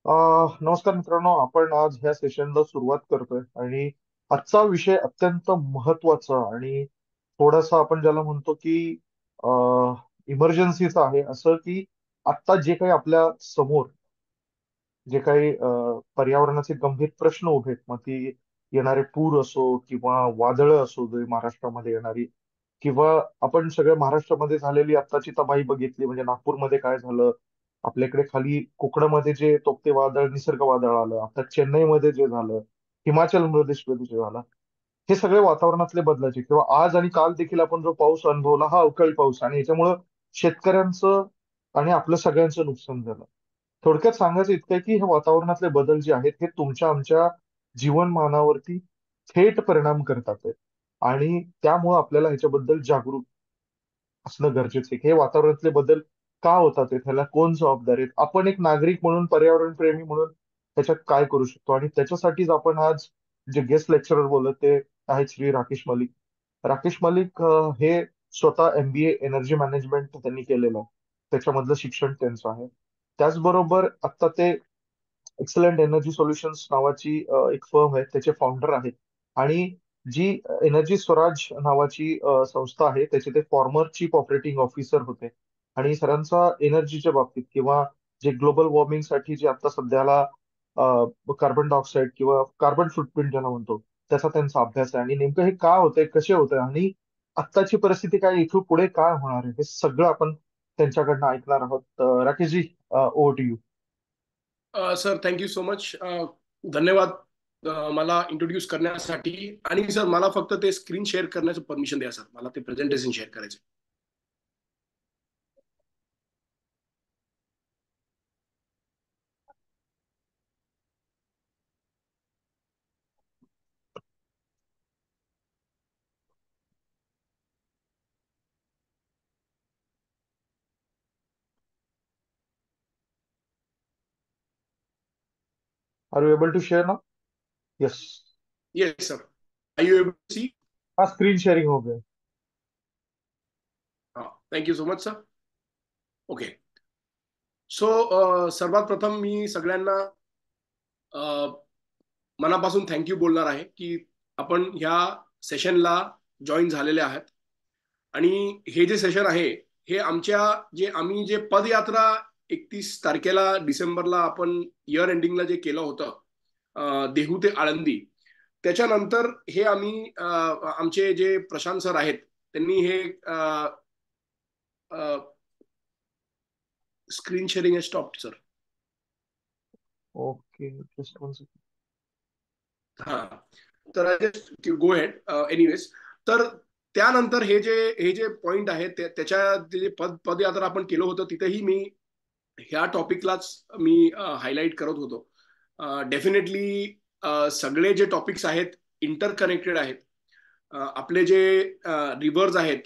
नमस्कार मित्रांनो, आपण आज ह्या सेशनला सुरुवात करतोय आणि आजचा विषय अत्यंत महत्वाचा आणि थोडासा आपण ज्याला म्हणतो की इमर्जन्सीचा आहे. असं की आत्ता जे काही आपल्या समोर जे काही पर्यावरणाचे गंभीर प्रश्न उभे आहेत, मग ती येणारे पूर असो किंवा वादळं असो जे महाराष्ट्रामध्ये येणारी, किंवा आपण सगळ्या महाराष्ट्रामध्ये झालेली आत्ताची तबाही बघितली, म्हणजे नागपूरमध्ये काय झालं, आपल्याकडे खाली कोकणामध्ये जे तोक्ते वादळ निसर्ग वादळ आलं, आता चेन्नईमध्ये जे झालं, हिमाचल प्रदेशमध्ये जे झालं, हे सगळे वातावरणातले बदलाचे किंवा आज आणि काल देखील आपण जो पाऊस अनुभवला हा अवकाळी पाऊस, आणि याच्यामुळं शेतकऱ्यांचं आणि आपलं सगळ्यांचं नुकसान झालं. थोडक्यात सांगायचं इतकं आहे की हे वातावरणातले बदल जे आहेत हे तुमच्या आमच्या जीवनमानावरती थेट परिणाम करतात आहेत. आणि त्यामुळं आपल्याला ह्याच्याबद्दल जागरूक असणं गरजेचं आहे की हे वातावरणातले बदल का होतात आहेत, ह्याला कोण जबाबदार आहेत, आपण एक नागरिक म्हणून, पर्यावरण प्रेमी म्हणून त्याच्यात काय करू शकतो. आणि त्याच्यासाठीच आपण आज जे गेस्ट लेक्चरर बोलत ते आहेत श्री राकेश मलिक. राकेश मलिक हे स्वतः MBA एनर्जी मॅनेजमेंट त्यांनी केलेलं आहे, त्याच्यामधलं शिक्षण त्यांचं आहे. त्याचबरोबर आता ते एक्सलंट एनर्जी सोल्युशन्स नावाची एक फर्म आहे, त्याचे फाउंडर आहेत. आणि जी एनर्जी स्वराज नावाची संस्था आहे, त्याचे ते फॉर्मर चीफ ऑपरेटिंग ऑफिसर होते. आणि सरांचा एनर्जीच्या बाबतीत किंवा जे ग्लोबल वॉर्मिंगसाठी जे आता सध्याला कार्बन डायऑक्साईड किंवा कार्बन फुटप्रिंट ज्याला म्हणतो, त्याचा त्यांचा अभ्यास आहे. आणि नेमकं हे का होतंय, कसे होतंय, आणि आत्ताची परिस्थिती काय, इथून पुढे काय होणार आहे, हे सगळं आपण त्यांच्याकडनं ऐकणार आहोत. Rakeshji, over to you. Sir, thank you so much. धन्यवाद मला इंट्रोड्यूस करण्यासाठी. आणि सर, मला फक्त ते स्क्रीन शेअर करण्याचं परमिशन द्या सर. मला ते प्रेझेंटेशन शेअर करायचं. Are you able to share ना? Yes. Yes sir. Are you able to see? हाँ, स्क्रीन शेयरिंग हो गया. हां, thank you so much sir. Okay. So सर्वात प्रथम मी सगळ्यांना मनापासून थँक्यू बोलणार आहे की आपण ह्या सेशनला जॉईन झालेले आहात. आणि हे जे सेशन आहे हे आम्ही जे पदयात्रा 31 तारखेला डिसेंबरला आपण इयर एंडिंगला जे केलं होतं, देहू ते आळंदी, त्याच्यानंतर हे आम्ही आमचे जे प्रशांत सर आहेत त्यांनी हे स्क्रीन शेअरिंग हे stop sir. Okay, just one second. हा, तर I just go head anyways. तर त्यानंतर हे जे पॉइंट आहे त्याच्या जे पदयात्रा आपण केलं होतं तिथेही मी ह्या टॉपिकलाच मी हायलाईट करत होतो. डेफिनेटली सगळे जे टॉपिक्स आहेत इंटरकनेक्टेड आहेत. आपले जे रिव्हर्स आहेत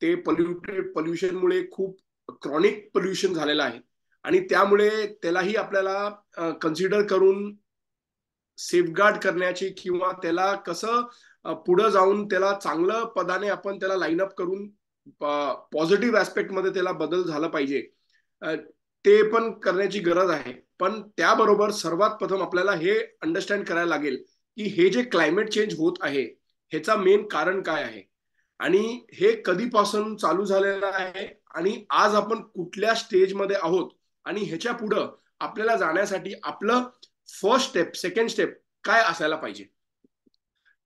ते पोल्युशनमुळे खूप क्रॉनिक पोल्युशन झालेलं आहे. आणि त्यामुळे त्यालाही आपल्याला कन्सिडर करून सेफगार्ड करण्याची किंवा त्याला कसं पुढे जाऊन त्याला चांगलं पदाने आपण त्याला लाईन अप करून पॉझिटिव्ह ऍस्पेक्टमध्ये त्याला बदल झाला पाहिजे, ते पण करण्याची गरज आहे. पण त्याबरोबर सर्वात प्रथम आपल्याला हे अंडरस्टँड करायला लागेल की हे जे क्लायमेट चेंज होत आहे ह्याचा मेन कारण काय आहे आणि हे कधीपासून चालू झालेलं आहे आणि आज आपण कुठल्या स्टेजमध्ये आहोत आणि ह्याच्या पुढं आपल्याला जाण्यासाठी आपलं फर्स्ट स्टेप, सेकंड स्टेप काय असायला पाहिजे.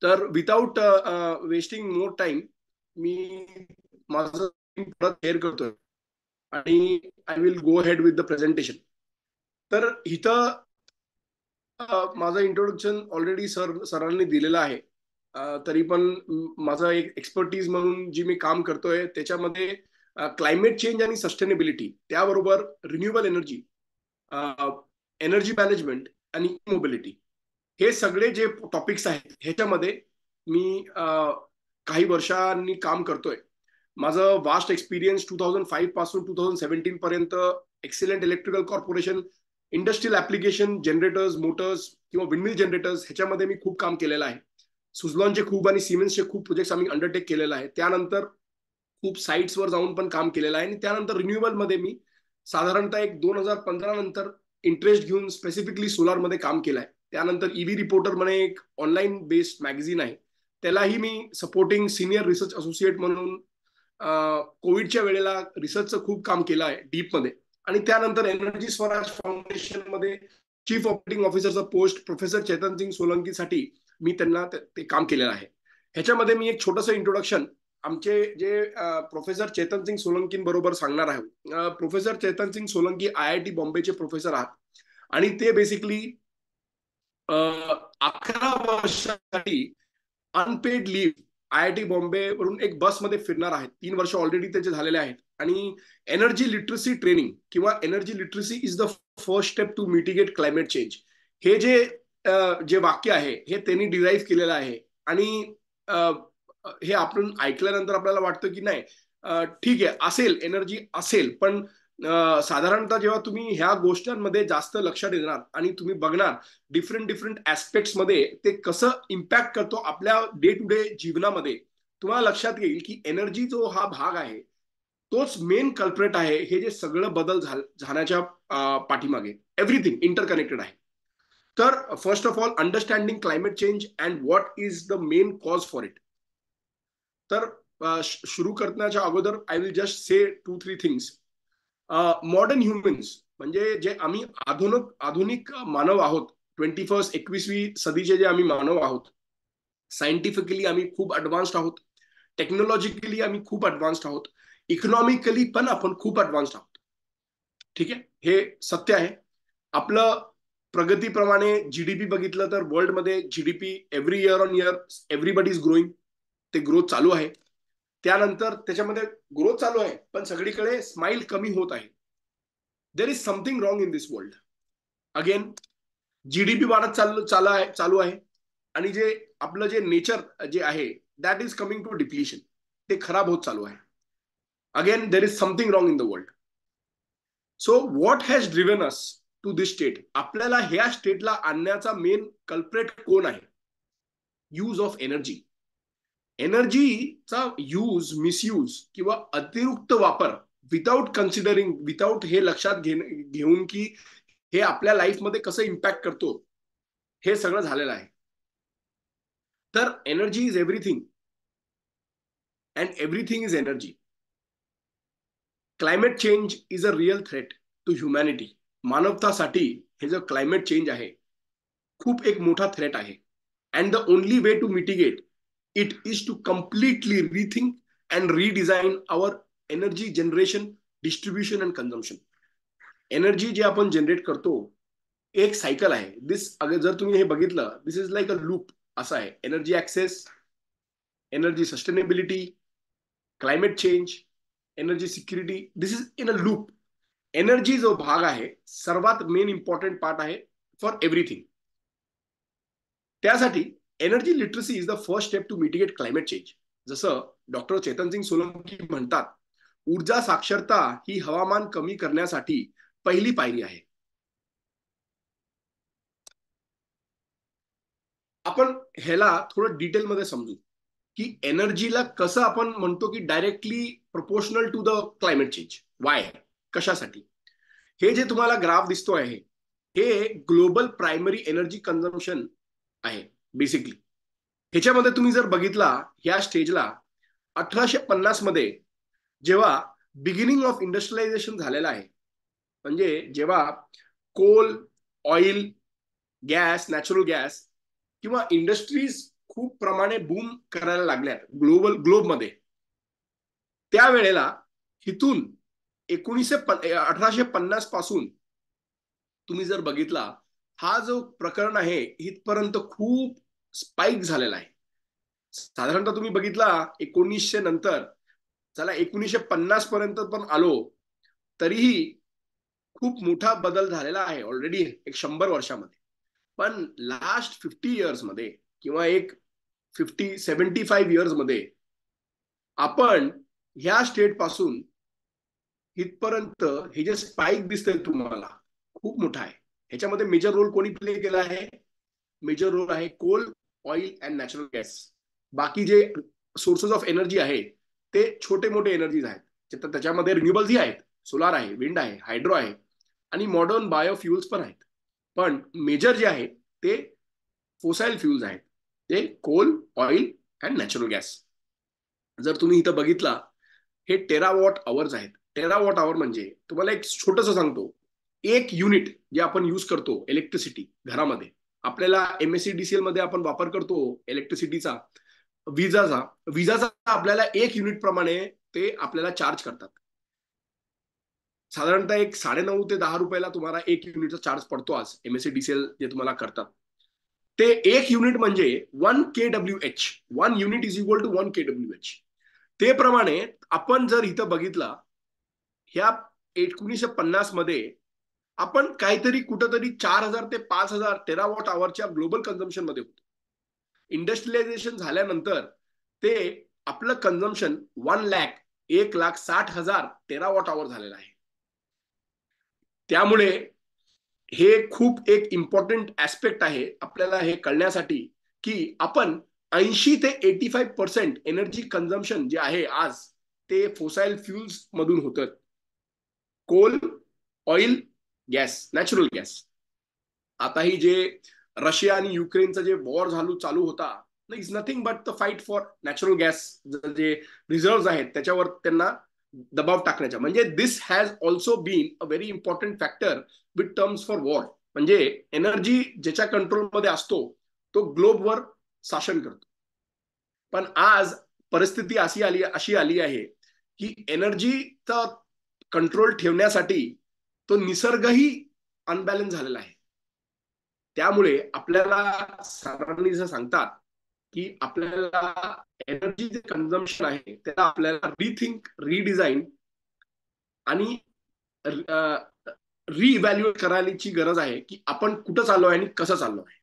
तर विदाऊट वेस्टिंग मोर टाइम मी माझं परत शेअर करतोय आणि I will go head with the presentation. तर इथं माझं इंट्रोडक्शन ऑलरेडी सरांनी दिलेलं आहे. तरी पण माझं एक एक्सपर्टीज म्हणून जी मी काम करतोय त्याच्यामध्ये क्लायमेट चेंज आणि सस्टेनेबिलिटी, त्याबरोबर रिन्युएबल एनर्जी, एनर्जी मॅनेजमेंट आणि मोबिलिटी, हे सगळे जे टॉपिक्स आहेत ह्याच्यामध्ये मी काही वर्षांनी काम करतोय. माझं वास्ट एक्सपिरियन्स 2005 पासून 2017 पर्यंत excellent electrical corporation, industrial application, generators, Motors किंवा विंडमिल जनरेटर्स ह्याच्यामध्ये मी खूप काम केलेलं आहे. सुझलॉनचे खूप आणि सिमेन्सचे खूप प्रोजेक्ट्स आम्ही अंडरटेक केलेला आहे. त्यानंतर खूप साईट्सवर जाऊन पण काम केलेलं आहे. आणि त्यानंतर रिन्युएबल मध्ये मी साधारणतः एक 2015 नंतर इंटरेस्ट घेऊन स्पेसिफिकली सोलारमध्ये काम केलंय. त्यानंतर ईव्ही रिपोर्टर म्हणे एक ऑनलाईन बेस्ड मॅगझिन आहे, त्यालाही मी सपोर्टिंग सिनियर रिसर्च असोसिएट म्हणून कोविडच्या वेळेला रिसर्चचं खूप काम केलं आहे डीपमध्ये. आणि त्यानंतर एनर्जी स्वराज फाउंडेशन मध्ये चीफ ऑपरेटिंग ऑफिसरचा पोस्ट प्रोफेसर चेतन सिंग सोलंकीसाठी मी त्यांना ते काम केलेलं आहे. ह्याच्यामध्ये मी एक छोटंसं इंट्रोडक्शन आमचे जे प्रोफेसर चेतन सिंग सोलंकींबरोबर सांगणार आहे. प्रोफेसर चेतन सिंग सोलंकी IIT बॉम्बेचे प्रोफेसर आहात आणि ते बेसिकली 11 वर्षासाठी अनपेड लिव्ह IIT बॉम्बे वरून एक बसमध्ये फिरणार आहेत. 3 वर्ष ऑलरेडी त्याचे झालेले आहेत. आणि एनर्जी लिटरसी ट्रेनिंग किंवा energy literacy is the first step to mitigate climate change, हे जे वाक्य आहे हे त्यांनी डिराईव्ह केलेलं आहे. आणि हे आपण ऐकल्यानंतर आपल्याला वाटतं की नाही ठीक आहे असेल, एनर्जी असेल, पण साधारणतः जेव्हा तुम्ही ह्या गोष्टींमध्ये जास्त लक्ष देणार आणि तुम्ही बघणार डिफरंट ऍस्पेक्ट्स मध्ये ते कसं इम्पॅक्ट करतो आपल्या डे टू डे जीवनामध्ये, तुम्हाला लक्षात येईल की एनर्जी जो हा भाग आहे तोच मेन कल्प्रेट आहे हे जे सगळं बदल झाल्याच्या पाठीमागे. एव्हरीथिंग इंटरकनेक्टेड आहे. तर first of all understanding climate change and what is the main cause for it. तर सुरू करण्याच्या अगोदर I will just say 2-3 things. Modern humans म्हणजे जे आम्ही आधुनिक मानव आहोत, 21वी सदीचे जे आम्ही मानव आहोत, सायंटिफिकली आम्ही खूप ऍडव्हान्स्ड आहोत, टेक्नॉलॉजिकली आम्ही खूप ऍडव्हान्स्ड आहोत, इकॉनॉमिकली पण आपण खूप ऍडव्हान्स्ड आहोत. ठीक आहे, हे सत्य आहे. आपलं प्रगतीप्रमाणे जीडीपी बघितलं तर वर्ल्डमध्ये GDP every year on year everybody is growing, ते ग्रोथ चालू आहे. त्यानंतर त्याच्यामध्ये ग्रोथ चालू आहे पण सगळीकडे स्माइल कमी होत आहे. देर is something wrong in this world. Again GDP वाढत चालू आहे आणि जे आपलं जे नेचर जे आहे that is coming to depletion, ते खराब होत चालू आहे. Again there is something wrong in the world. So what has driven us to this state, आपल्याला ह्या स्टेटला आणण्याचा मेन कल्प्रेट कोण आहे? Use of energy. एनर्जीचा यूज, मिसयूज किंवा अतिरिक्त वापर विदाउट कन्सिडरिंग, विदाउट हे लक्षात घेऊन की हे आपल्या लाईफमध्ये कसं इम्पॅक्ट करतो, हे सगळं झालेलं आहे. तर energy is everything and everything is energy. Climate change is a real threat to humanity. मानवतासाठी हे जो क्लायमेट चेंज आहे खूप एक मोठा थ्रेट आहे. And the only way to mitigate it is to completely rethink and redesign our energy generation, distribution and consumption. Energy जे आपण जनरेट करतो एक सायकल आहे. अगर जर तुम्ही हे बघितलं, this is like a loop असं आहे. Energy access, energy sustainability, climate change, energy security, this is in a loop. Energy जो भाग आहे सर्वात मेन इम्पॉर्टंट पार्ट आहे फॉर एव्हरीथिंग. त्यासाठी energy literacy is the first step to mitigate climate change. जसं doctor Chetan Singh Solanki म्हणतात, ऊर्जा साक्षरता ही हवामान कमी करण्यासाठी पहिली पायरी आहे. आपण ह्याला थोडं डिटेलमध्ये समजू की एनर्जीला कसं आपण म्हणतो की directly proportional to the climate change. Why, कशासाठी? हे जे तुम्हाला ग्राफ दिसतो आहे हे ग्लोबल प्रायमरी एनर्जी कन्झम्पशन आहे बेसिकली. ह्याच्यामध्ये तुम्ही जर बघितला ह्या स्टेजला 1850 मध्ये जेव्हा बिगिनिंग ऑफ इंडस्ट्रियलायझेशन झालेलं आहे, म्हणजे जेव्हा coal, oil, gas, natural gas किंवा इंडस्ट्रीज खूप प्रमाणे बूम करायला लागल्यात ग्लोबमध्ये, त्यावेळेला इथून 1850 पासून तुम्ही जर बघितला हा जो प्रकरण आहे इथपर्यंत खूप स्पाइक झालेला आहे. साधारणतः तुम्ही बघितला 1900 नंतर, चला 1950 पर्यंत पण आलो तरीही खूप मोठा बदल झालेला आहे ऑलरेडी एक 100 वर्षामध्ये. पण लास्ट 50 इयर्स मध्ये किंवा एक 75 इयर्स मध्ये आपण ह्या स्टेट पासून इथपर्यंत हे जे स्पाइक दिसतंय तुम्हाला खूप मोठा आहे. ह्याच्यामध्ये मेजर रोल कोणी प्ले केला आहे? मेजर रोल आहे coal, oil and natural gas. बाकी जे सोर्सेस ऑफ एनर्जी आहे ते छोटे मोठे एनर्जीज आहेत. त्याच्यामध्ये रिन्युएबल्स ही आहेत, सोलार आहे, विंड आहे, हायड्रो आहे, आणि मॉडर्न बायोफ्युल्स पण आहेत. पण मेजर जे आहे ते फोसाईल फ्युल्स आहेत, ते coal, oil and natural gas. जर तुम्ही इथं बघितला, हे टेरावॉट आवर्स आहेत. टेरावॉट आवर म्हणजे तुम्हाला एक छोटस सांगतो, एक युनिट जे आपण यूज करतो इलेक्ट्रिसिटी घरामध्ये, आपल्याला एमएससीडीसीएल मध्ये आपण वापर करतो इलेक्ट्रिसिटीचा, विजाचा. विजाचा आपल्याला एक युनिट प्रमाणे ते आपल्याला चार्ज करतात. साधारणतः एक 9.5 ते 10 रुपयाला तुम्हाला एक युनिटचा चार्ज पडतो आज एमएससीडीसीएल जे तुम्हाला करतात. ते एक युनिट म्हणजे 1 kWh. 1 unit is equal to 1 kWh. ते प्रमाणे आपण जर इथं बघितला, ह्या 1950 मध्ये आपण काहीतरी कुठंतरी 4,000 ते 5,000 टेरावॉट आवरच्या ग्लोबल कन्झम्पशन मध्ये होतो. इंडस्ट्रियलायझेशन झाल्यानंतर ते आपलं कन्झम्पशन 1 लाख, 1,60,000 टेरावॉट आवर झालेलं आहे. त्यामुळे हे खूप एक इम्पॉर्टंट ऍस्पेक्ट आहे आपल्याला हे कळण्यासाठी, की आपण 80 ते 85% एनर्जी कन्झम्पशन जे आहे आज, ते फोसाईल फ्युल्स मधून होतं. Coal, oil, gas, natural gas. आताही जे रशिया आणि युक्रेनचं जे वॉर चालू होता, is nothing but the fight for natural gas. जे रिझर्व्ह आहेत त्याच्यावर त्यांना दबाव टाकण्याचा, म्हणजे this has also been a very important factor with terms for war. म्हणजे एनर्जी ज्याच्या कंट्रोलमध्ये असतो तो ग्लोबवर शासन करतो. पण आज परिस्थिती अशी आली आहे की एनर्जीचा कंट्रोल ठेवण्यासाठी तो निसर्गही अनबॅलन्स झालेला आहे. त्यामुळे आपल्याला सरांनी जर सांगतात की आपल्याला एनर्जी जे कन्झम्पशन आहे त्याला आपल्याला रिथिंक, रिडिझाईन आणि रिइव्हॅल्युएट करायची गरज आहे, की आपण कुठं चाललोय आणि कसं चाललोय.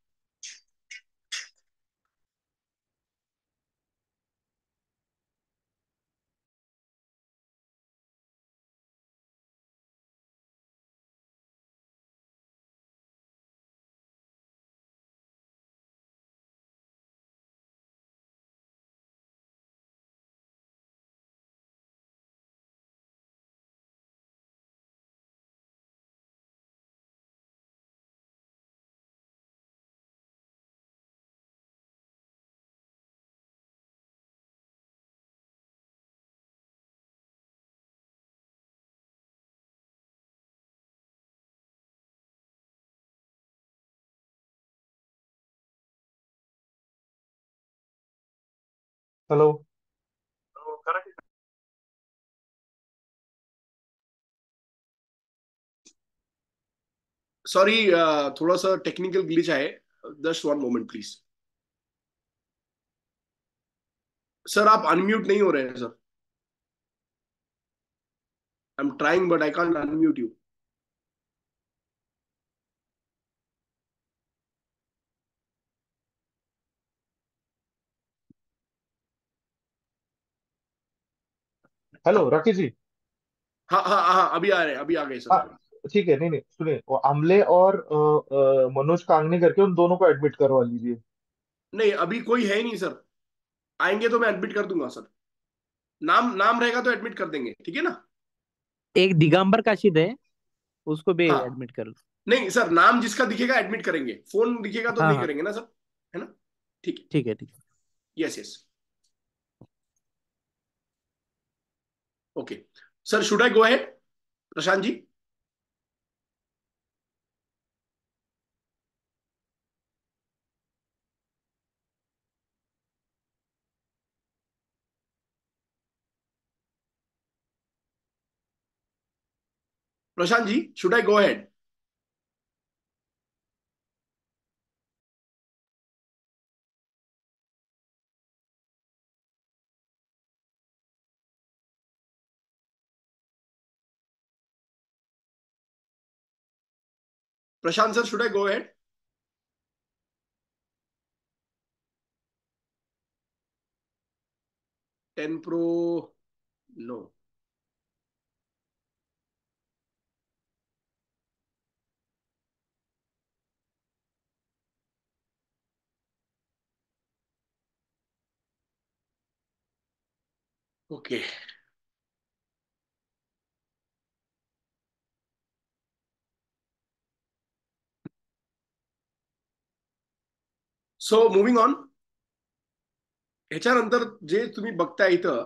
हॅलो. सॉरी, थोडस टेक्निकल ग्लिच आहे. Just one moment please. Sir आप अनम्यूट नहीं हो रहे हैं sir. I am trying but I can't unmute you. Hello Rakesh ji. हाँ हाँ हाँ, अभी आ रहे हैं, अभी आ गए सर. हाँ, ठीक है. नहीं नहीं, सुनिए, वो आमले और मनोज कांगनी करके उन दोनों को एडमिट करवा लीजिए. नहीं, अभी कोई है ही नहीं सर. आएंगे तो मैं एडमिट कर दूंगा सर. नाम नाम रहेगा तो एडमिट कर देंगे, ठीक है ना. एक दिगंबर काशिद है, उसको भी हाँ. एडमिट कर लो. नहीं सर, नाम जिसका दिखेगा एडमिट करेंगे, फोन दिखेगा तो हाँ नहीं हाँ, करेंगे ना सर. है ना. ठीक है. ठीक है ठीक है. Yes yes. Okay. Sir should I go ahead, Prashant ji. Prashant ji, should I go ahead. Prashant sir, should I go ahead. 10 Pro, no. Okay. So moving on, ह्याच्यानंतर जे तुम्ही बघताय इथं,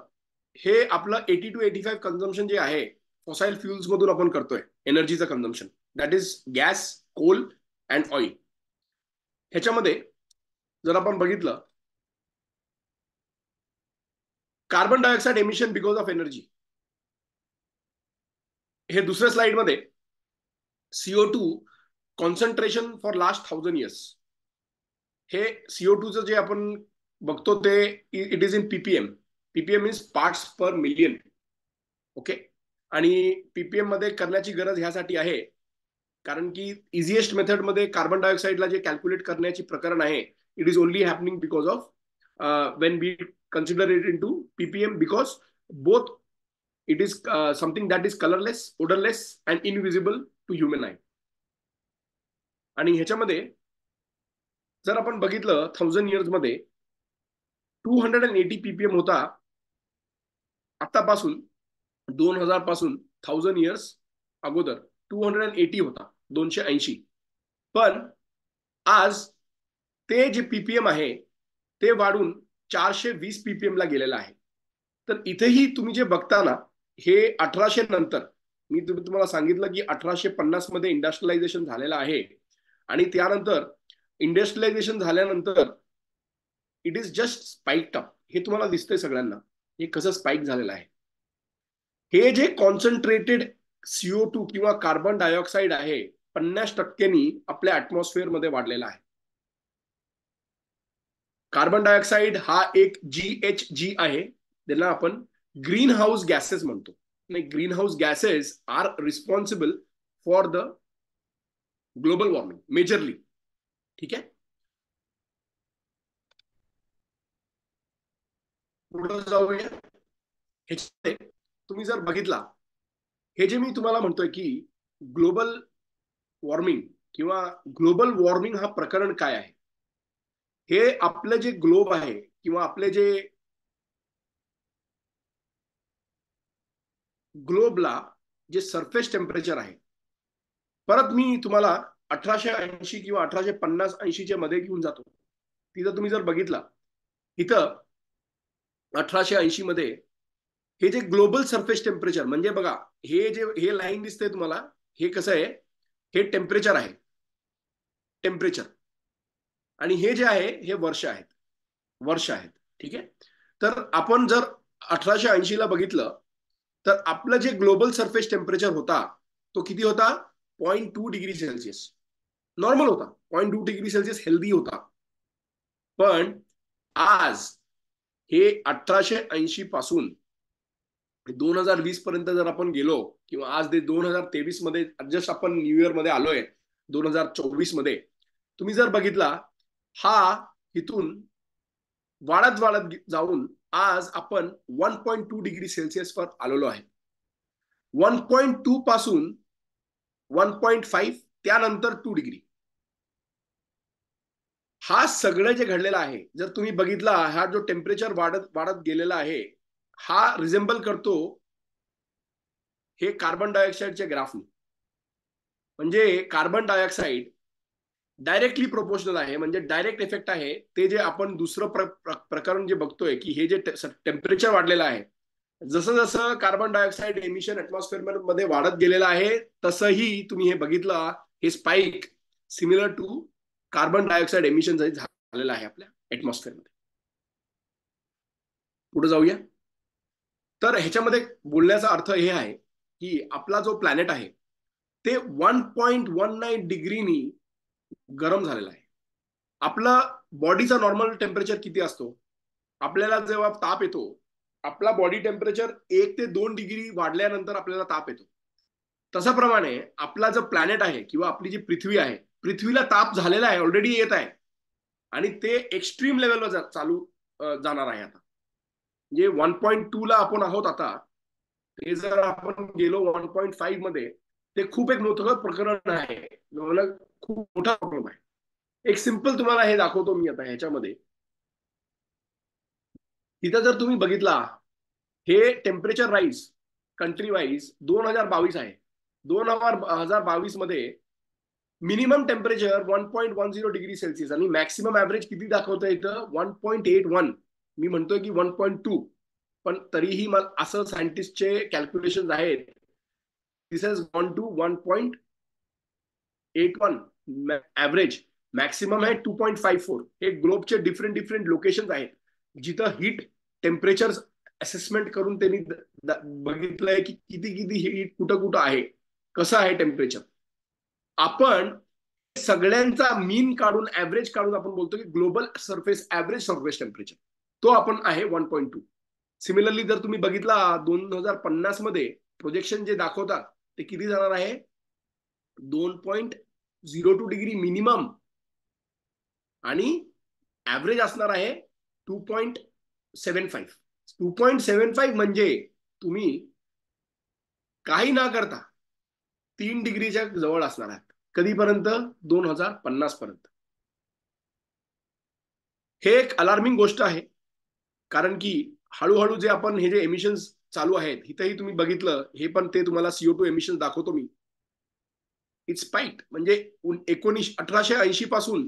हे आपलं 80 to 85 कन्झम्पशन जे आहे फॉसाईल फ्युल्स मधून आपण करतोय एनर्जीचं consumption, that is gas, coal and oil. ह्याच्यामध्ये जर आपण बघितलं, carbon dioxide emission because of energy, हे दुसऱ्या स्लाइड मध्ये CO2 concentration for last 1000 years, हे CO2चं जे आपण बघतो ते it is in PPM. PPM means parts per million. Okay. आणि पीपीएम मध्ये करण्याची गरज ह्यासाठी आहे कारण की इझिएस्ट मेथड मध्ये कार्बन डायऑक्साईडला जे कॅल्क्युलेट करण्याची प्रकरण आहे, it is only happening because of when we consider it in to PPM, because both it is something that is colourless, odourless and invisible to human eye. आणि ह्याच्यामध्ये जर आपण बघितलं 1000 इयर्स मध्ये 280 पीपीएम होता आतापासून, 2000 पासून 1000 इयर्स अगोदर 280 होता, 280. पण आज ते जे पीपीएम आहे ते वाढून 420 पीपीएम ला गेलेलं आहे. तर इथेही तुम्ही जे बघता ना, हे 1800 नंतर, मी तुम्हाला सांगितलं की 1850 मध्ये इंडस्ट्रियलायझेशन झालेलं आहे आणि त्यानंतर इंडस्ट्रियलायझेशन झाल्यानंतर it is just spiked up. हे तुम्हाला दिसतंय सगळ्यांना हे कसं स्पाइक झालेलं आहे. हे जे कॉन्सन्ट्रेटेड CO2 किंवा कार्बन डायऑक्साईड आहे 50% आपल्या ऍटमॉस्फिअर मध्ये वाढलेला आहे. कार्बन डायऑक्साईड हा एक GHG आहे, त्याला आपण ग्रीन हाऊस गॅसेस म्हणतो. Greenhouse gases are responsible for the global warming majorly. ठीक आहे. पुढे जाऊया. ह्याच्यामध्ये तुम्ही जर बघितला, हे जे मी तुम्हाला म्हणतोय की ग्लोबल वॉर्मिंग किंवा ग्लोबल वॉर्मिंग हा प्रकरण काय आहे, हे आपलं जे ग्लोब आहे किंवा आपले जे ग्लोबला जे सरफेस टेम्परेचर आहे, परत मी तुम्हाला 1880 किंवा 1850-80 मध्ये घेऊन जातो. तिथं तुम्ही जर बघितला, इथं 1880 मध्ये हे जे ग्लोबल सरफेस टेम्परेचर म्हणजे बघा, हे लाईन दिसते तुम्हाला, हे कसं आहे, हे टेम्परेचर आहे, टेम्परेचर. आणि हे जे आहे हे वर्ष आहेत. ठीक आहे. तर आपण जर 1880 ला बघितलं तर आपलं जे ग्लोबल सरफेस टेम्परेचर होता तो किती होता, 0.2 डिग्री सेल्सिअस. नॉर्मल होता, 0.2 डिग्री सेल्सिअस हेल्दी होता. पण आज हे 1880 पासून 2020 पर्यंत जर आपण गेलो किंवा आज ते 2023 मध्ये जस्ट आपण न्यू इयर मध्ये आलोय 2024 मध्ये, तुम्ही जर बघितला, हा इथून वाढत जाऊन आज आपण 1.2 डिग्री सेल्सिअस वर आलेलो आहे. 1.2 पासून 1.5, त्यानंतर 2 डिग्री. हा सगळं जे घडलेलं आहे, जर तुम्ही बघितला, हा जो टेम्परेचर वाढत गेलेला आहे, हा रिझेंबल करतो हे कार्बन डायऑक्साईडच्या ग्राफनी. म्हणजे कार्बन डायऑक्साईड डायरेक्टली प्रोपोर्शनल आहे, म्हणजे डायरेक्ट इफेक्ट आहे. ते जे आपण दुसरं प्रकरण जे बघतोय की हे जे टेम्परेचर वाढलेलं आहे, जसं जसं कार्बन डायऑक्साईड एमिशन ऍटमॉस्फिअर मध्ये वाढत गेलेलं आहे, तसंही तुम्ही हे बघितलं, हे spike similar to carbon dioxide emission झालेलं आहे आपल्या ऍटमॉस्फिअर मध्ये. पुढे जाऊया. तर ह्याच्यामध्ये बोलण्याचा अर्थ हे आहे की आपला जो प्लॅनेट आहे ते 1.19 डिग्रीनी गरम झालेला आहे. आपला बॉडीचा नॉर्मल टेम्परेचर किती असतो, आपल्याला जेव्हा ताप येतो, आपला बॉडी टेम्परेचर 1 ते 2 डिग्री वाढल्यानंतर आपल्याला ताप येतो. तशाप्रमाणे आपला जो प्लॅनेट आहे किंवा आपली जी पृथ्वी आहे, पृथ्वीला ताप झालेला आहे, ऑलरेडी येत आहे आणि ते एक्स्ट्रीम लेवलवर चालू जाणार आहे. आता म्हणजे 1.2 ला आपण आहोत आता, ते जर आपण गेलो 1.5 मध्ये, ते खूप एक मोठं प्रकरण आहे, खूप मोठा प्रॉब्लेम आहे. एक सिंपल तुम्हाला हे दाखवतो मी आता ह्याच्यामध्ये. तिथं जर तुम्ही बघितला, हे टेम्परेचर राईज कंट्री वाईज 2022 आहे. 2022 मध्ये मिनिमम टेम्परेचर 1.10 डिग्री सेल्सिअस आणि मॅक्सिमम ॲव्हरेज किती दाखवतं इथं 1.81. मी म्हणतोय की 1.2, पण तरीही मला असं सायंटिस्टचे कॅल्क्युलेशन आहेत. This has gone to 1.81 average. Maximum आहे 2.54. हे ग्लोबचे डिफरंट डिफरंट लोकेशन आहेत जिथं हीट टेम्परेचर असेसमेंट करून त्यांनी बघितलंय की किती किती हीट कुठं कुठं आहे, कसं आहे टेम्परेचर. आपण सगळ्यांचा मीन काढून ऍव्हरेज काढून आपण बोलतो की global surface average surface temperature तो आपण आहे 1.2. सिमिलरली जर तुम्ही बघितला 2050 मध्ये प्रोजेक्शन जे दाखवतात ते किती जाणार आहे 2.02 डिग्री मिनिमम आणि ऍव्हरेज असणार आहे 2.75. 2.75 म्हणजे तुम्ही काही ना करता 3 डिग्रीच्या जवळ असणार आहेत. कधीपर्यंत 2050 पर्यंत. हे एक अलार्मिंग गोष्ट आहे, कारण की हळूहळू जे आपण हे जे एमिशन्स चालू आहेत इथंही तुम्ही बघितलं, हे पण ते तुम्हाला CO2 एमिशन दाखवतो मी. इट्स स्पाइक म्हणजे 1880 पासून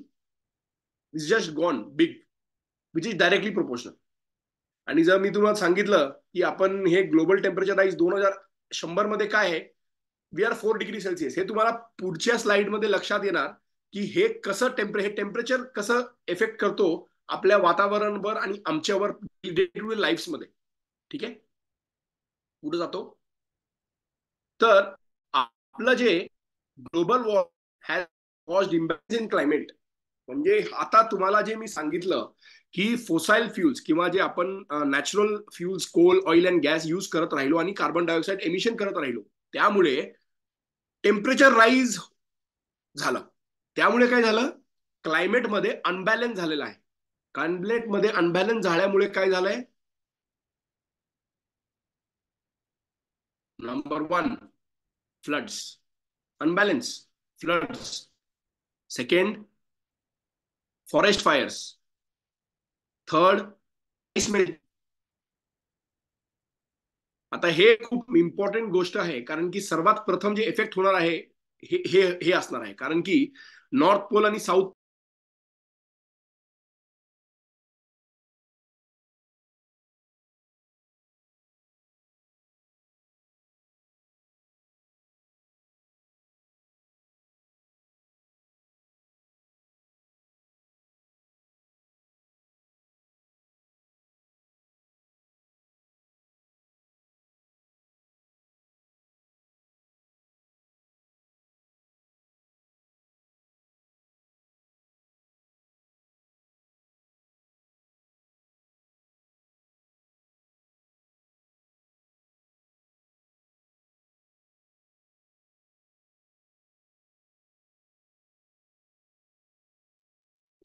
it's just gone big which is directly proportional. आणि जर मी तुम्हाला सांगितलं की आपण हे ग्लोबल टेम्परेचर राईज 2100 मध्ये काय आहे, वी आर 4 डिग्री सेल्सिअस. हे तुम्हाला पुढच्या स्लाइडमध्ये लक्षात येणार की हे कसं टेम्परेचर कसं इफेक्ट करतो आपल्या वातावरणावर आणि आमच्यावर डे टू डे लाईफमध्ये. ठीक आहे, पुढे जातो. तर आपलं जे global warming has caused imbalance in climate, म्हणजे आता तुम्हाला जे मी सांगितलं की फोसाईल फ्युल्स किंवा जे आपण natural fuels coal oil and gas use करत राहिलो आणि कार्बन डायऑक्साईड एमिशन करत राहिलो, त्यामुळे टेम्परेचर राईज झालं. त्यामुळे काय झालं, क्लायमेटमध्ये अनबॅलन्स झालेला आहे. क्लायमेटमध्ये अनबॅलन्स झाल्यामुळे काय झालंय, number 1 floods, unbalance floods. Second forest fires. Third ice melt. आता हे खूप इम्पॉर्टंट गोष्ट आहे, कारण की सर्वात प्रथम जे इफेक्ट होणार आहे हे हे हे असणार आहे, कारण की नॉर्थ पोल आणि south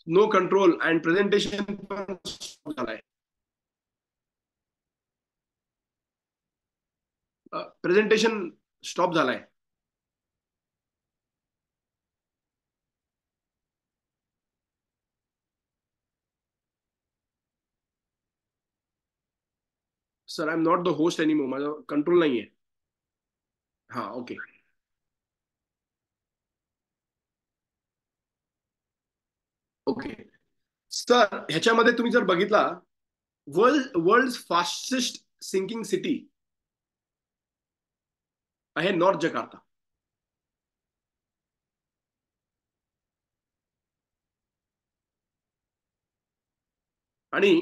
no control and presentation पण झालाय. प्रेझेंटेशन स्टॉप झालाय. Sir I am not the host anymore, माझा कंट्रोल नाहीये. हा ओके. ओके सर, ह्याच्यामध्ये तुम्ही जर बघितला वर्ल्ड फास्टेस्ट सिंकिंग सिटी आहे नॉर्थ जकार्ता. आणि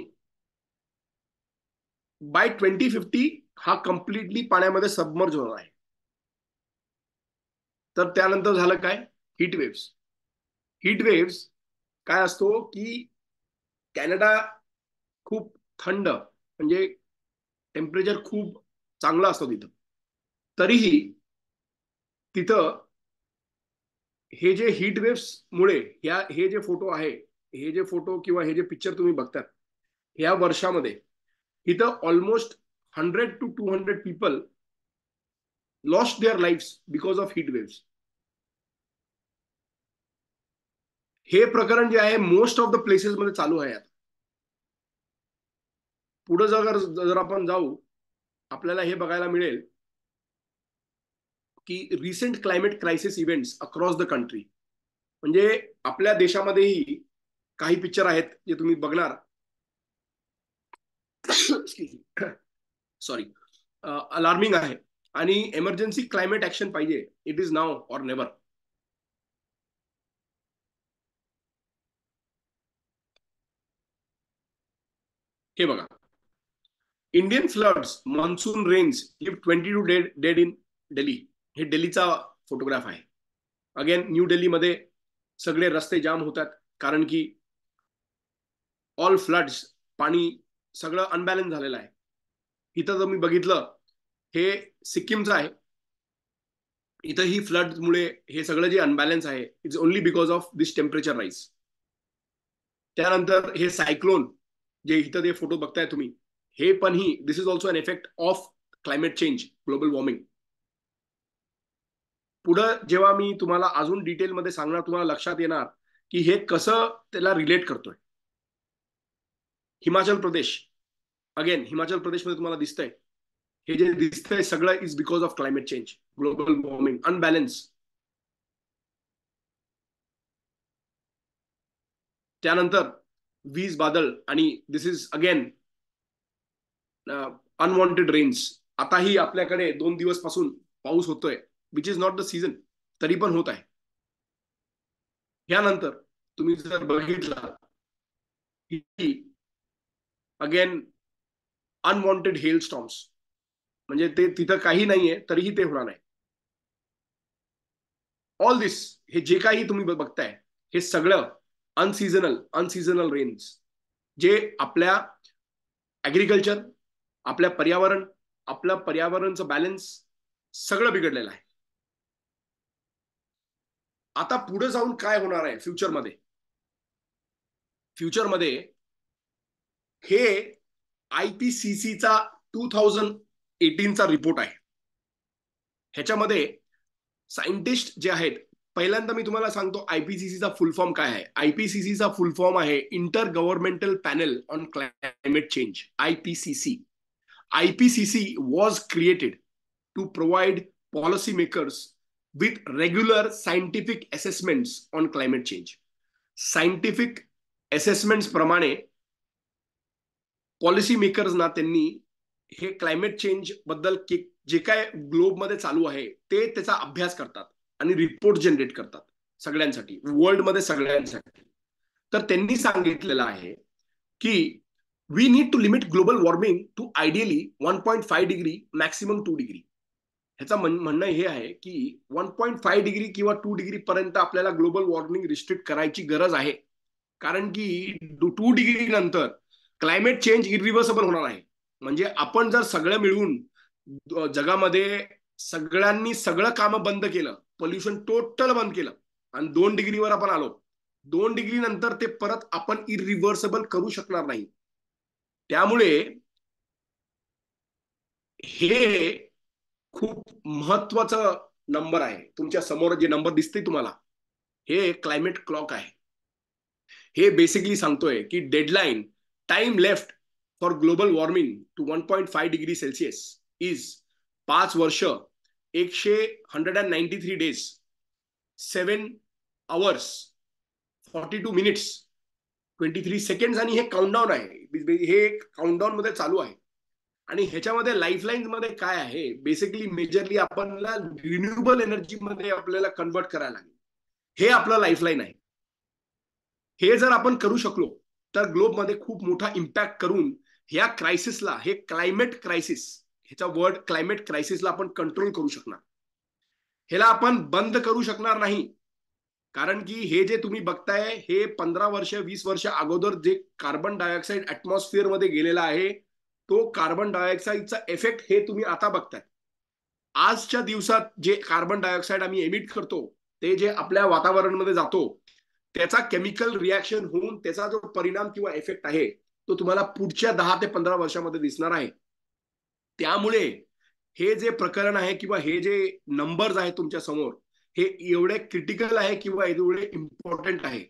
बाय 2050 हा कम्प्लिटली पाण्यामध्ये सबमर्ज होणार आहे. तर त्यानंतर झालं काय, हीट वेव्स. हीट वेव्स काय असतो की कॅनडा खूप थंड, म्हणजे टेम्परेचर खूप चांगलं असतं तिथं, तरीही तिथं हे जे हीट वेव्स मुळे हे जे फोटो आहे, हे जे फोटो किंवा हे जे पिक्चर तुम्ही बघतात, ह्या वर्षामध्ये इथं almost 100 to 200 people lost their lifes because of heat waves. हे प्रकरण जे आहे मोस्ट ऑफ द प्लेसेस मध्ये चालू आहे. आता पुढे जर आपण जाऊ, आपल्याला हे बघायला मिळेल की recent climate crisis events across the country. म्हणजे आपल्या देशामध्येही काही पिक्चर आहेत जे तुम्ही बघणार, सॉरी, अलार्मिंग आहे. आणि इमर्जन्सी क्लायमेट ऍक्शन पाहिजे. It is now or never. हे बघा, Indian floods, monsoon rains leave 22 dead in Delhi. हे दिल्लीचा फोटोग्राफ आहे. अगेन न्यू दिल्लीमध्ये सगळे रस्ते जाम होतात कारण की ऑल फ्लड्स, पाणी सगळं अनबॅलन्स झालेलं आहे. इथं जर मी बघितलं, हे सिक्कीमचं आहे. इथंही फ्लडमुळे हे सगळं जे अनबॅलन्स आहे, it's only because of this temperature rise. त्यानंतर हे सायक्लोन, जे इथं ते फोटो बघताय तुम्ही, हे पण ही this is also an effect of climate change, global warming. पुढं जेव्हा मी तुम्हाला अजून डिटेलमध्ये सांगणार, तुम्हाला लक्षात येणार की हे कसं त्याला रिलेट करतोय. हिमाचल प्रदेश, अगेन हिमाचल प्रदेशमध्ये तुम्हाला दिसतंय, हे जे दिसतंय सगळं is because of climate change, global warming, unbalance. त्यानंतर वीज बादल, आणि दिस इज अगेन अनवॉन्टेड रेन्स. आताही आपल्याकडे 2 दिवस पासून पाऊस होतोय, which is not the season, तरी पण होत आहे. यानंतर तुम्ही जर बघितलं की अगेन अनवॉन्टेड हेल स्टॉर्म्स, म्हणजे ते तिथं काही नाहीये तरीही ते होणार नाही. ऑल दिस, हे जे काही तुम्ही बघताय, हे सगळं अनसीझनल रेन्स, जे आपल्या ऍग्रिकल्चर, आपल्या पर्यावरण, आपलं पर्यावरणचं बॅलन्स सगळं बिघडलेलं आहे. आता पुढे जाऊन काय होणार आहे फ्युचरमध्ये? फ्युचरमध्ये हे IPCCचा 2018चा रिपोर्ट आहे. ह्याच्यामध्ये सायंटिस्ट जे आहेत, पहिल्यांदा मी तुम्हाला सांगतो IPCCचा फुल फॉर्म काय आहे. IPCCचा फुल फॉर्म आहे inter governmental panel on climate change, IPCC. IPCC was created to provide policymakers with regular scientific assessments on climate change. Scientific assessments प्रमाणे पॉलिसी मेकर्सना त्यांनी हे क्लायमेट चेंज बद्दल जे काय ग्लोबमध्ये चालू आहे ते त्याचा अभ्यास करतात आणि रिपोर्ट जनरेट करतात सगळ्यांसाठी, वर्ल्डमध्ये सगळ्यांसाठी. तर त्यांनी सांगितलेलं आहे की we need to limit global warming to ideally 1.5 degree, maximum 2 degree. ह्याचं म्हणणं हे आहे की 1.5 डिग्री किंवा 2 डिग्री पर्यंत आपल्याला ग्लोबल वॉर्मिंग रिस्ट्रिक्ट करायची गरज आहे. कारण की 2 डिग्री नंतर क्लायमेट चेंज इरिव्हर्सिबल होणार आहे. म्हणजे आपण जर सगळं मिळून जगामध्ये सगळ्यांनी सगळं कामं बंद केलं, पोल्युशन टोटल बंद केलं आणि 2 डिग्रीवर आपण आलो, 2 डिग्री नंतर ते परत आपण इरिव्हर्सिबल करू शकणार नाही. त्यामुळे हे खूप महत्वाचं नंबर आहे. तुमच्या समोर जे नंबर दिसते तुम्हाला, हे क्लायमेट क्लॉक आहे. हे बेसिकली सांगतोय की deadline, time left for global warming to 1.5 degree celsius is 5 वर्ष, 193 डेज, 7 hours, 42 minutes, 23 seconds. आणि हे काउंटडाऊन आहे, हे काउंटडाऊन मध्ये चालू आहे. आणि ह्याच्यामध्ये लाईफलाईन्स मध्ये काय आहे, बेसिकली मेजरली आपण रिन्युएबल एनर्जी मध्ये आपल्याला कन्वर्ट करायला लागेल. हे आपलं लाईफलाईन आहे. हे जर आपण करू शकलो तर ग्लोबमध्ये खूप मोठा इम्पॅक्ट करून ह्या क्रायसिसला, हे क्लायमेट क्रायसिस, ह्याचा वर्ड क्लायमेट क्रायसिसला आपण कंट्रोल करू शकणार. ह्याला आपण बंद करू शकणार नाही. कारण की हे जे तुम्ही बघताय, हे 15 वर्ष 20 वर्ष अगोदर जे कार्बन डायऑक्साईड ऍटमॉस्फिअर मध्ये गेलेला आहे, तो कार्बन डायऑक्साईडचा इफेक्ट हे तुम्ही आता बघताय. आजच्या दिवसात जे कार्बन डायऑक्साईड आम्ही एमिट करतो, ते जे आपल्या वातावरणामध्ये जातो, त्याचा केमिकल रिॲक्शन होऊन त्याचा जो परिणाम किंवा इफेक्ट आहे, तो तुम्हाला पुढच्या 10 ते 15 वर्षामध्ये दिसणार आहे. त्यामुळे हे जे प्रकरण आहे किंवा हे जे नंबर्स आहेत तुमच्या समोर, हे एवढे क्रिटिकल आहे किंवा एवढे इम्पॉर्टंट आहे.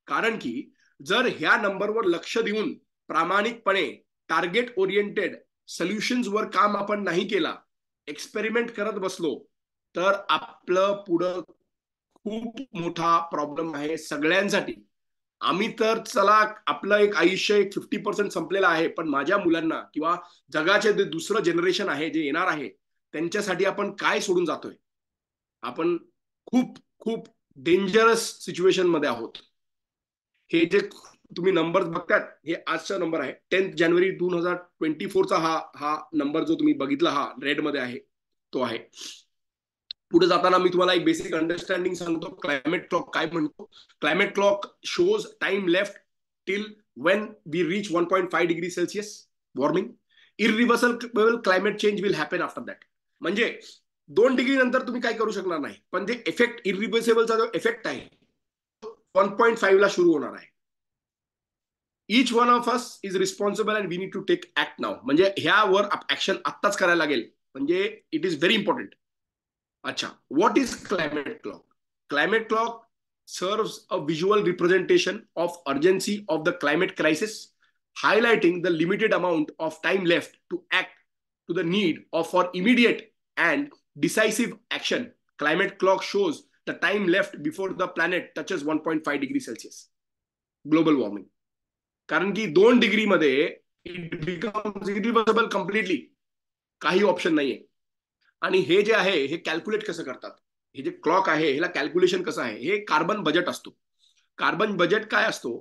कारण की जर ह्या नंबरवर लक्ष देऊन प्रामाणिकपणे टार्गेट ओरिएंटेड सोल्युशन्सवर काम आपण नाही केला, एक्सपेरिमेंट करत बसलो, तर आपलं पुढं खूप मोठा प्रॉब्लेम आहे सगळ्यांसाठी. आम्ही तर चला आपलं एक आयुष्य एक 50% संपलेलं आहे, पण माझ्या मुलांना किंवा जगाचे जे दुसरं जनरेशन आहे जे येणार आहे त्यांच्यासाठी आपण काय सोडून जातोय. आपण खूप खूप डेंजरस सिच्युएशन मध्ये आहोत. हे जे तुम्ही नंबर बघतात हे आजचा नंबर आहे 10 जानेवारी 2024चा. हा हा नंबर जो तुम्ही बघितला हा रेड मध्ये आहे तो आहे. पुढे जाताना मी तुम्हाला एक बेसिक अंडरस्टँडिंग सांगतो. क्लायमेट क्लॉक काय म्हणतो. Climate clock shows time left till when we reach 1.5 degree celsius warming. Irreversible climate change will happen after that. म्हणजे 2 डिग्री नंतर तुम्ही काय करू शकणार नाही, पण जे इफेक्ट इरिव्हर्सिबलचा जो इफेक्ट आहे 1.5 ला सुरू होणार आहे. Each one of us is responsible and we need to take act now. म्हणजे ह्यावर ऍक्शन आत्ताच करायला लागेल. म्हणजे इट इज व्हेरी इम्पॉर्टंट. अच्छा, what is climate clock? Climate clock serves a visual representation of urgency of the climate crisis, highlighting the limited amount of time left to act to the need of for immediate and decisive action. Climate clock shows the time left before the planet touches 1.5 degree Celsius global warming. कारण की 2 degree मध्ये it becomes irreversible completely. काही option नाहीये. आणि हे जे आहे हे कॅल्क्युलेट कसं करतात, हे जे क्लॉक आहे ह्याला कॅल्क्युलेशन कसं आहे, हे कार्बन बजेट असतो. कार्बन बजेट काय असतो,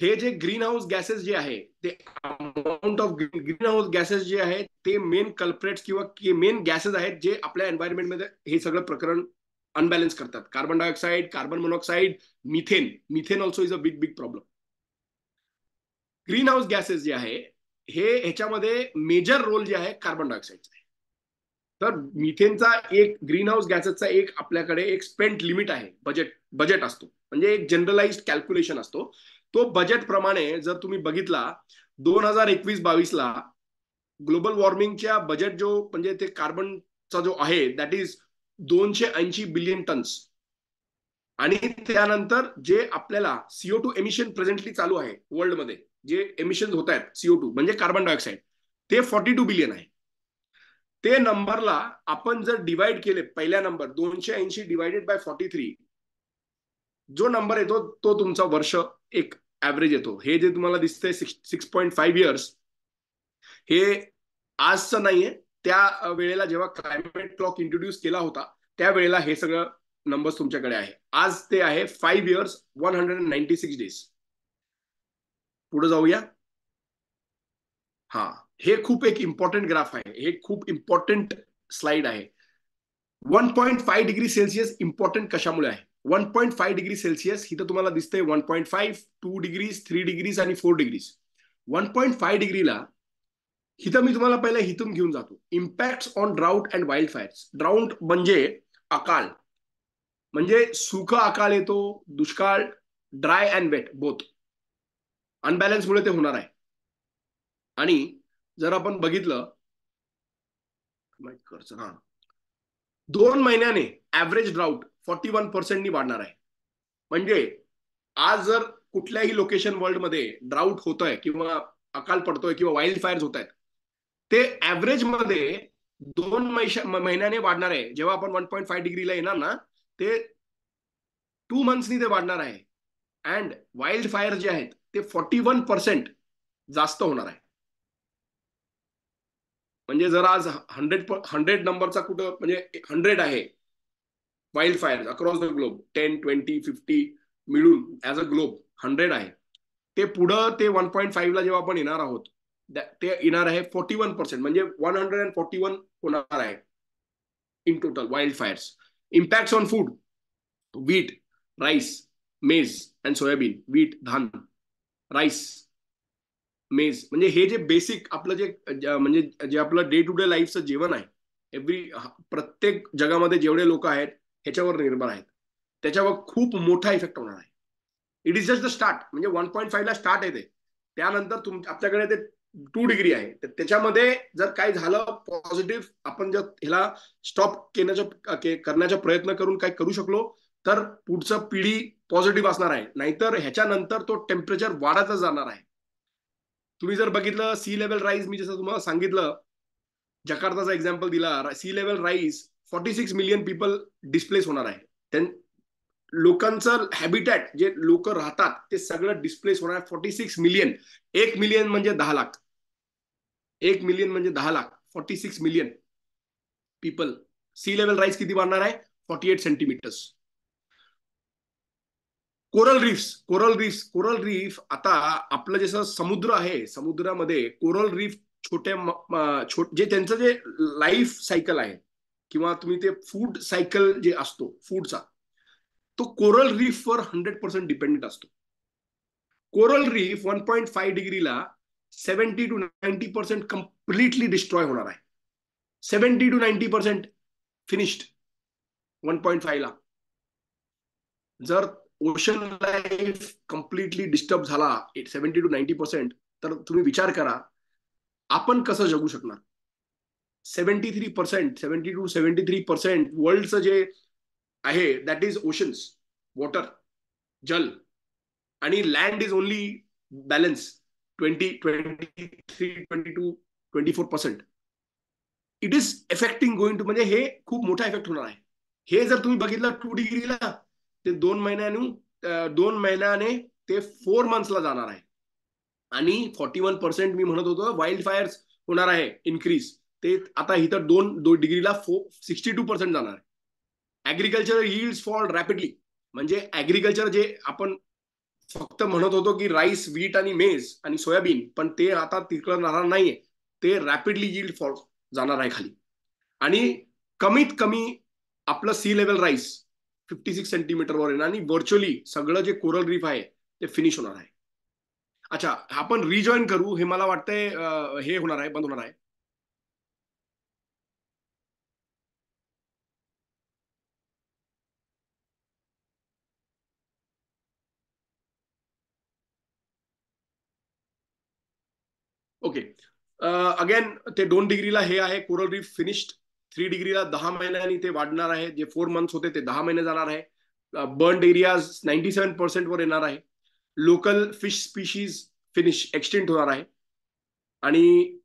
हे जे ग्रीन हाऊस गॅसेस जे आहे ते amount of green house gases जे आहे ते मेन कल्प्रेट्स किंवा मेन गॅसेस आहेत जे आपल्या एन्व्हायरमेंटमध्ये हे सगळं प्रकरण अनबॅलन्स करतात. Carbon dioxide, carbon monoxide, methane. Methane also is a big big problem. Green house gases जे आहे हे ह्याच्यामध्ये मेजर रोल जे आहे कार्बन डायऑक्साईडचा आहे. तर मिथेनचा एक ग्रीन हाऊस गॅसेसचा एक आपल्याकडे एक स्पेंट लिमिट आहे. बजेट असतो, म्हणजे एक जनरलाइज्ड कॅल्क्युलेशन असतो. तो बजेट प्रमाणे जर तुम्ही बघितला 2021-22ला ग्लोबल वॉर्मिंगच्या बजेट जो म्हणजे ते कार्बनचा जो आहे दॅट इज 280 बिलियन टन्स. आणि त्यानंतर जे आपल्याला CO2 एमिशन प्रेझेंटली चालू आहे वर्ल्डमध्ये, जे एमिशन होत आहेत CO2 म्हणजे कार्बन डायऑक्साईड, ते 42 बिलियन आहे. ते नंबरला आपण जर डिवाइड केले, पहिल्या नंबर 280 डिवाइडेड बाय 43, जो नंबर येतो तो तुमचा वर्ष एक ऍव्हरेज येतो. हे जे तुम्हाला दिसतंय 6.5 इयर्स, हे आजचं नाहीये. त्या वेळेला जेव्हा क्लायमेट क्लॉक इंट्रोड्यूस केला होता त्यावेळेला हे सगळं नंबर्स तुमच्याकडे आहे. आज ते आहे 5 इयर्स 196 डेज. पुढे जाऊया. हा, हे खूप एक इम्पॉर्टंट ग्राफ आहे, हे खूप इम्पॉर्टंट स्लाइड आहे. 1.5 डिग्री सेल्सियस इम्पॉर्टंट कशामुळे आहे. 1.5 डिग्री सेल्सियस इथं तुम्हाला दिसतंय 1.5, 2 डिग्रीज, 3 डिग्रीज आणि 4 डिग्रीज. 1.5 डिग्रीला इथं मी तुम्हाला पहिला इथून घेऊन जातो. Impact on drought and wildfires. Drought म्हणजे अकाळ, म्हणजे सुख अकाळ येतो, दुष्काळ, ड्राय अँड वेट बोथ. अनबॅलन्समुळे ते होणार आहे. आणि जर आपण बघितलं 2 महिन्याने ऍव्हरेज ड्राउट 41% वाढणार आहे. म्हणजे आज जर कुठल्याही लोकेशन वर्ल्डमध्ये ड्राउट होतोय किंवा अकाल पडतोय किंवा वाईल्ड फायर्स होत आहेत, ते ऍव्हरेज मध्ये 2 महिन्याने वाढणार आहे. जेव्हा आपण 1.5 डिग्रीला येणार ना, ते 2 मंथ्सनी ते वाढणार आहे. अँड वाईल्ड फायर जे आहेत ते 41% जास्त होणार आहे. म्हणजे जर आज 100 नंबरचा कुठं म्हणजे 100 आहे wild fire across the globe, 10, 20, 50 मिळून ऍज अ ग्लोब 100 आहे, ते पुढं ते 1.5 ला जेव्हा आपण येणार आहोत ते येणार आहे 41%, म्हणजे 141 होणार आहे in total wildfires. Impact on food, wheat, rice, maize and soybean. Wheat, धान, राईस, मेज, म्हणजे हे जे बेसिक आपलं जे म्हणजे जे आपलं डे टू डे लाईफचं जेवण आहे, प्रत्येक जगामध्ये जेवढे लोक आहेत ह्याच्यावर निर्भर आहेत, त्याच्यावर खूप मोठा इफेक्ट होणार आहे. It is just the start. म्हणजे 1.5 ला स्टार्ट येते, त्यानंतर आपल्याकडे ते 2 डिग्री आहे. तर त्याच्यामध्ये जर काय झालं पॉझिटिव्ह, आपण जर ह्याला स्टॉप करण्याचा प्रयत्न करून काय करू शकलो तर पुढचं पिढी पॉझिटिव्ह असणार आहे. नाहीतर ह्याच्यानंतर तो टेम्परेचर वाढतच जाणार आहे. तुम्ही जर बघितलं सी लेवल राईज, मी जसं तुम्हाला सांगितलं जकार्ताचा एक्झाम्पल दिला, sea level rise 46 million people displace होणार आहे. लोकांचं हॅबिटॅट जे लोक राहतात ते सगळं डिस्प्लेस होणार. 46 मिलियन. 1 मिलियन म्हणजे 10 लाख. 1 मिलियन म्हणजे 10 lakh. 46 million people. Sea level rise किती वाढणार आहे? 48 सेंटीमीटर्स. कोरल रीफ आता आपलं जसं समुद्र आहे, समुद्रामध्ये कोरल रीफ जे त्यांचं जे लाईफ सायकल आहे किंवा तुम्ही ते फूड सायकल जे असतो फूडचा, तो कोरल रीफवर 100% डिपेंडेंट असतो. Coral reef 1.5 डिग्रीला 70 to 90% completely destroy होणार आहे. 70 to 90% फिनिश्ड 1.5 ला. जर ओशन लाईफ कम्प्लिटली डिस्टर्ब झाला 70 to 90%, तर तुम्ही विचार करा आपण कसं जगू शकणार. 70 to 73% वर्ल्डचं जे आहे दॅट इज ओशन्स, वॉटर, जल. आणि land is only balance 23-22-24%. It is affecting going to, म्हणजे हे खूप मोठा इफेक्ट होणार आहे. हे जर तुम्ही बघितलं 2 डिग्रीला, ते 2 महिन्याने ते 4 मंथ्सला जाणार आहे. आणि 41% मी म्हणत होतो वाईल्ड फायर्स होणार आहे इन्क्रीज, ते आता इथं 2 डिग्रीला 62% जाणार आहे. ऍग्रिकल्चर यील्ड्स फॉल रॅपिडली, म्हणजे ऍग्रिकल्चर जे आपण फक्त म्हणत होतो की राईस, व्हीट आणि मेज आणि सोयाबीन, पण ते आता तिकडं राहणार नाहीये. ते रॅपिडली यील्ड फॉल जाणार आहे खाली. आणि कमीत कमी आपलं सी लेवल राईस 56 सेंटीमीटरवर येणार आणि व्हर्च्युअली सगळं जे कोरल रीफ आहे ते फिनिश होणार आहे. अच्छा, आपण रिजॉईन करू, हे मला वाटतंय हे होणार आहे, बंद होणार आहे. ओके. अगेन ते 2 डिग्रीला हे आहे कोरल रीफ फिनिश्ड. 3 डिग्रीला 10 महिन्यांनी ते वाढणार आहे. जे 4 मंथ्स होते ते 10 महिने जाणार आहे. बर्न्ड एरियाज 97% वर येणार आहे. Local fish species finish extent होणार आहे. आणि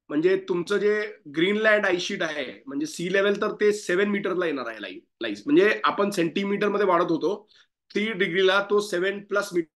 म्हणजे तुमचं जे ग्रीनलँड आईशीट आहे, म्हणजे सी लेवल तर ते 7 मीटरला येणार आहे लाईस. म्हणजे आपण सेंटीमीटर मध्ये वाढत होतो, 3 डिग्रीला तो 7+ मीटर